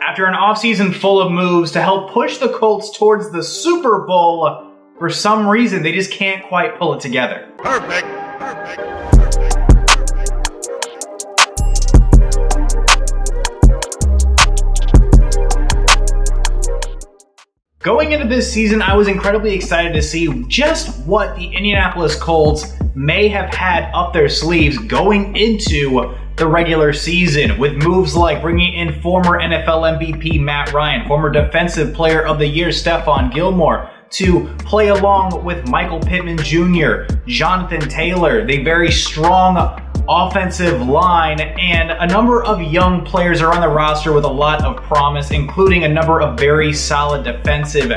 After an offseason full of moves to help push the Colts towards the Super Bowl, for some reason they just can't quite pull it together. Perfect. Going into this season, I was incredibly excited to see just what the Indianapolis Colts may have had up their sleeves going into the regular season, with moves like bringing in former NFL MVP Matt Ryan, former Defensive Player of the Year Stephon Gilmore, to play along with Michael Pittman Jr., Jonathan Taylor, the very strong offensive line, and a number of young players are on the roster with a lot of promise, including a number of very solid defensive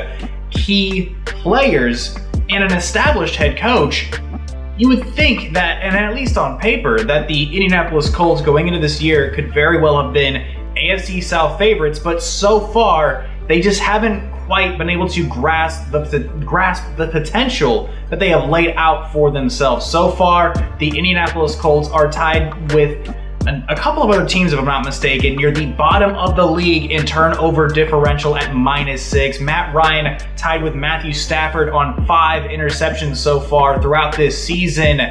key players and an established head coach. You would think that, and at least on paper, that the Indianapolis Colts going into this year could very well have been AFC South favorites, but so far they just haven't quite been able to grasp the potential that they have laid out for themselves. So far, the Indianapolis Colts are tied with a couple of other teams, if I'm not mistaken, near the bottom of the league in turnover differential at -6. Matt Ryan tied with Matthew Stafford on 5 interceptions so far throughout this season.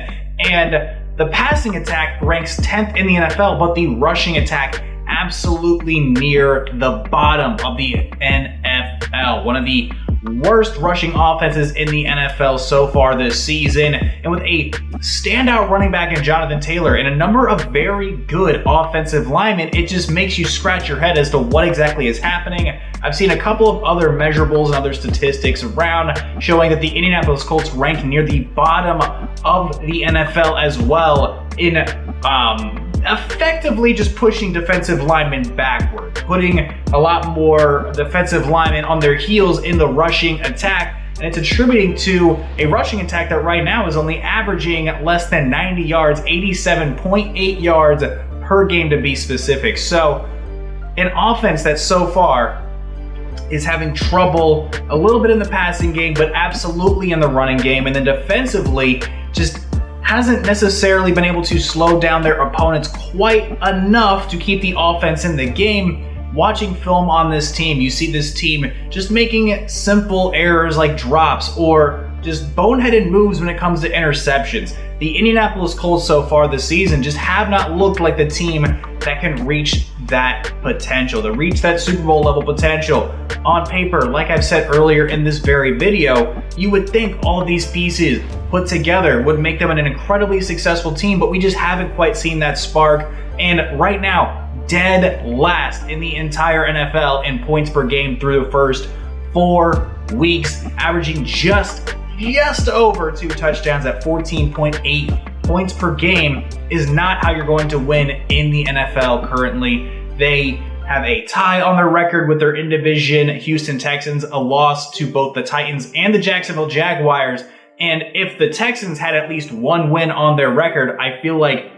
And the passing attack ranks 10th in the NFL, but the rushing attack absolutely near the bottom of the NFL. One of the worst rushing offenses in the NFL so far this season, and with a standout running back in Jonathan Taylor and a number of very good offensive linemen, it just makes you scratch your head as to what exactly is happening. I've seen a couple of other measurables and other statistics around showing that the Indianapolis Colts rank near the bottom of the NFL as well in effectively just pushing defensive linemen backward, putting a lot more defensive linemen on their heels in the rushing attack, and it's attributing to a rushing attack that right now is only averaging less than 90 yards, 87.8 yards per game to be specific. So an offense that so far is having trouble a little bit in the passing game, but absolutely in the running game, and then defensively just hasn't necessarily been able to slow down their opponents quite enough to keep the offense in the game. Watching film on this team, you see this team just making simple errors like drops or just boneheaded moves when it comes to interceptions. The Indianapolis Colts so far this season just have not looked like the team that can reach that potential, to reach that Super Bowl level potential. On paper, like I've said earlier in this very video, you would think all of these pieces put together would make them an incredibly successful team, but we just haven't quite seen that spark. And right now, dead last in the entire NFL in points per game through the first 4 weeks, averaging just over 2 touchdowns at 14.8 points per game is not how you're going to win in the NFL currently. They have a tie on their record with their in-division Houston Texans, a loss to both the Titans and the Jacksonville Jaguars. And if the Texans had at least one win on their record, I feel like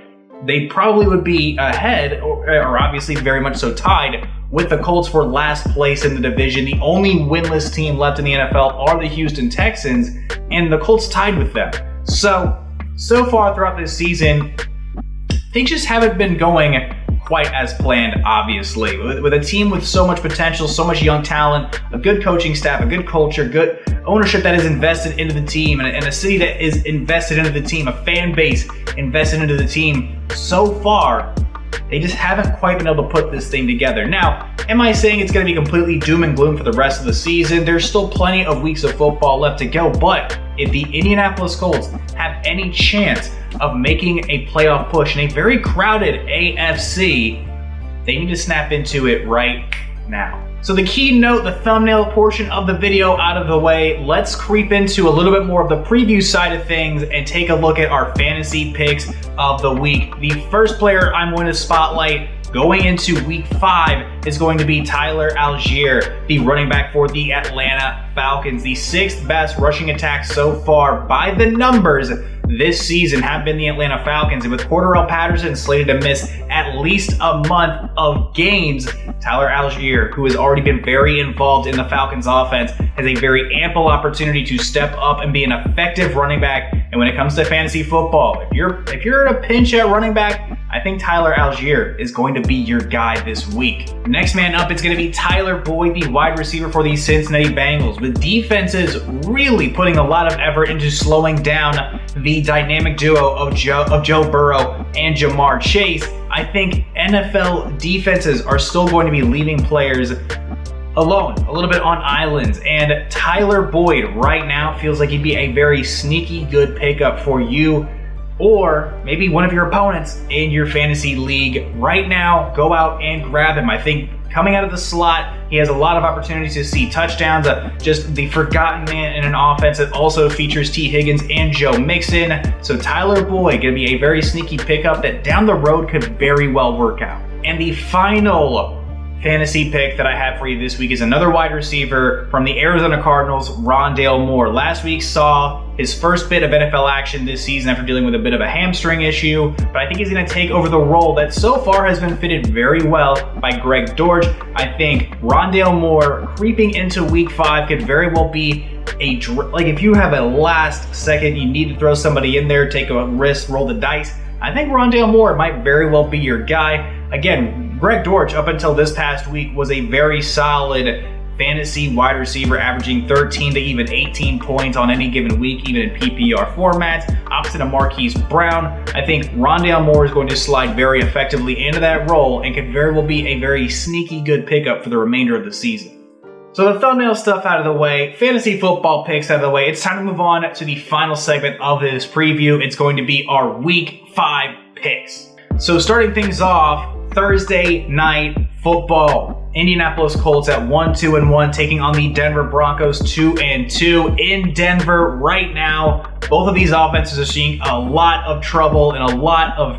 they probably would be ahead, or obviously very much so tied, with the Colts for last place in the division. The only winless team left in the NFL are the Houston Texans, and the Colts tied with them. So far throughout this season, things just haven't been going quite as planned, obviously. With a team with so much potential, so much young talent, a good coaching staff, a good culture, good ownership that is invested into the team, and a city that is invested into the team, a fan base invested into the team, so far, they just haven't quite been able to put this thing together. Now, am I saying it's going to be completely doom and gloom for the rest of the season? There's still plenty of weeks of football left to go, but if the Indianapolis Colts have any chance of making a playoff push in a very crowded AFC, they need to snap into it right now. So the keynote, the thumbnail portion of the video out of the way, let's creep into a little bit more of the preview side of things and take a look at our fantasy picks of the week. The first player I'm going to spotlight going into week 5 is going to be Tyler Algier, the running back for the Atlanta Falcons, the 6th best rushing attack so far by the numbers this season have been the Atlanta Falcons. And with Cordarrelle Patterson slated to miss at least a month of games, Tyler Algier, who has already been very involved in the Falcons offense, has a very ample opportunity to step up and be an effective running back. And when it comes to fantasy football, if you're in a pinch at running back, I think Tyler Algier is going to be your guy this week. Next man up, it's going to be Tyler Boyd, the wide receiver for the Cincinnati Bengals. With defenses really putting a lot of effort into slowing down the dynamic duo of Joe Burrow and Jamar Chase, I think NFL defenses are still going to be leaving players alone, a little bit on islands, and Tyler Boyd right now feels like he'd be a very sneaky good pickup for you or maybe one of your opponents in your fantasy league. Right now, go out and grab him. I think coming out of the slot, he has a lot of opportunities to see touchdowns, just the forgotten man in an offense that also features T. Higgins and Joe Mixon. So Tyler Boyd going to be a very sneaky pickup that down the road could very well work out. And the final fantasy pick that I have for you this week is another wide receiver from the Arizona Cardinals, Rondale Moore. Last week saw his first bit of NFL action this season after dealing with a bit of a hamstring issue, but I think he's going to take over the role that so far has been fitted very well by Greg Dortch. I think Rondale Moore creeping into week 5 could very well be like if you have a last second, you need to throw somebody in there, take a risk, roll the dice. I think Rondale Moore might very well be your guy. Again, Greg Dortch, up until this past week, was a very solid fantasy wide receiver, averaging 13 to even 18 points on any given week, even in PPR formats, opposite of Marquise Brown. I think Rondale Moore is going to slide very effectively into that role and could very well be a very sneaky good pickup for the remainder of the season. So the thumbnail stuff out of the way, fantasy football picks out of the way, it's time to move on to the final segment of this preview. It's going to be our Week 5 picks. So starting things off, Thursday night football. Indianapolis Colts at 1-2-1, taking on the Denver Broncos 2-2 in Denver right now. Both of these offenses are seeing a lot of trouble and a lot of,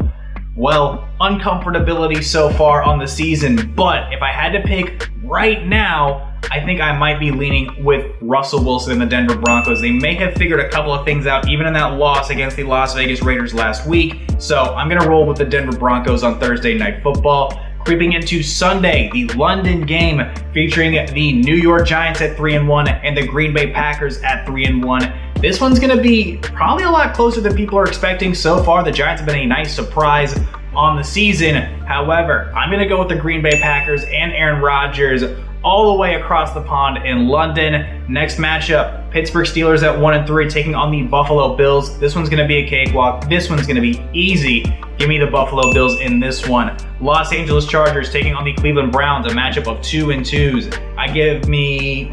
uncomfortability so far on the season. But if I had to pick right now, I think I might be leaning with Russell Wilson and the Denver Broncos. They may have figured a couple of things out, even in that loss against the Las Vegas Raiders last week. So I'm going to roll with the Denver Broncos on Thursday Night Football. Creeping into Sunday, the London game featuring the New York Giants at 3-1 and the Green Bay Packers at 3-1. This one's going to be probably a lot closer than people are expecting so far. The Giants have been a nice surprise on the season. However, I'm going to go with the Green Bay Packers and Aaron Rodgers all the way across the pond in London. Next matchup, Pittsburgh Steelers at 1-3 taking on the Buffalo Bills. This one's going to be a cakewalk. This one's going to be easy. Give me the Buffalo Bills in this one. Los Angeles Chargers taking on the Cleveland Browns, a matchup of 2-2s. I give me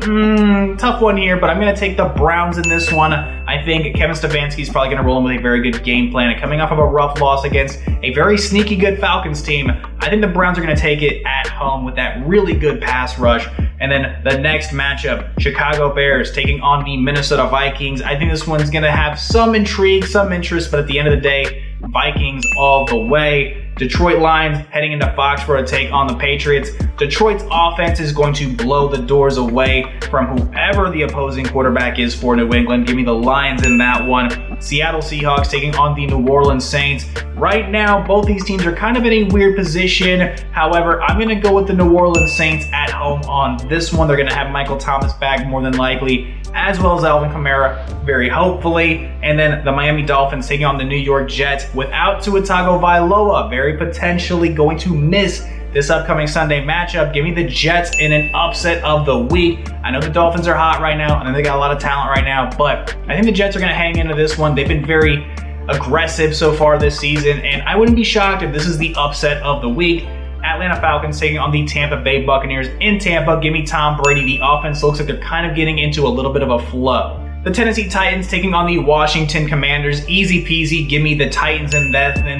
tough one here, but I'm going to take the Browns in this one. I think Kevin Stefanski's probably going to roll in with a very good game plan. And coming off of a rough loss against a very sneaky good Falcons team, I think the Browns are going to take it at home with that really good pass rush. And then the next matchup, Chicago Bears taking on the Minnesota Vikings. I think this one's going to have some intrigue, some interest, but at the end of the day, Vikings all the way. Detroit Lions heading into Foxborough to take on the Patriots. Detroit's offense is going to blow the doors away from whoever the opposing quarterback is for New England. Give me the Lions in that one. Seattle Seahawks taking on the New Orleans Saints. Right now, both these teams are kind of in a weird position. However, I'm going to go with the New Orleans Saints at home on this one. They're going to have Michael Thomas back more than likely, as well as Alvin Kamara, very hopefully. And then the Miami Dolphins taking on the New York Jets without Tua Tagovailoa, very potentially going to miss this upcoming Sunday matchup. Give me the Jets in an upset of the week. I know the Dolphins are hot right now, and I know they got a lot of talent right now, but I think the Jets are going to hang into this one. They've been very aggressive so far this season, and I wouldn't be shocked if this is the upset of the week. Atlanta Falcons taking on the Tampa Bay Buccaneers in Tampa. Give me Tom Brady. The offense looks like they're kind of getting into a little bit of a flow. The Tennessee Titans taking on the Washington Commanders. Easy peasy. Give me the Titans in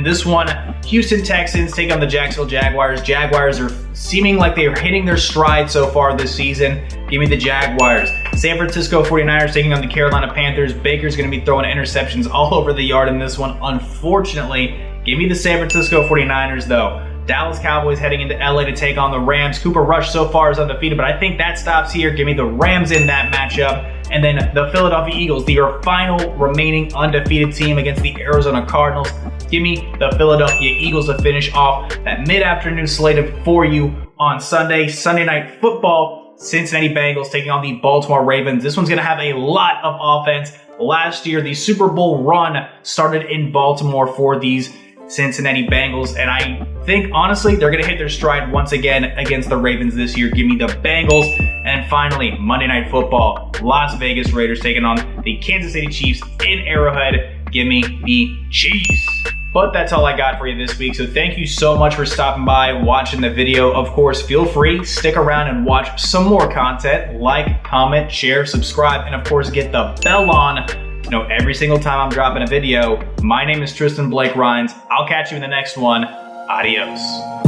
this one. Houston Texans take on the Jacksonville Jaguars. Jaguars are seeming like they are hitting their stride so far this season. Give me the Jaguars. San Francisco 49ers taking on the Carolina Panthers. Baker's going to be throwing interceptions all over the yard in this one, unfortunately. Give me the San Francisco 49ers, though. Dallas Cowboys heading into LA to take on the Rams. Cooper Rush so far is undefeated, but I think that stops here. Give me the Rams in that matchup. And then the Philadelphia Eagles, your final remaining undefeated team against the Arizona Cardinals. Give me the Philadelphia Eagles to finish off that mid-afternoon slate for you on Sunday. Sunday Night Football, Cincinnati Bengals taking on the Baltimore Ravens. This one's going to have a lot of offense. Last year, the Super Bowl run started in Baltimore for these Cincinnati Bengals, and I think, honestly, they're going to hit their stride once again against the Ravens this year. Give me the Bengals. And finally, Monday Night Football, Las Vegas Raiders taking on the Kansas City Chiefs in Arrowhead. Give me the Chiefs. But that's all I got for you this week. So thank you so much for stopping by, watching the video. Of course, feel free, stick around and watch some more content. Like, comment, share, subscribe, and of course, get the bell on to know every single time I'm dropping a video. My name is Tristan Blake Rines. I'll catch you in the next one. Adios.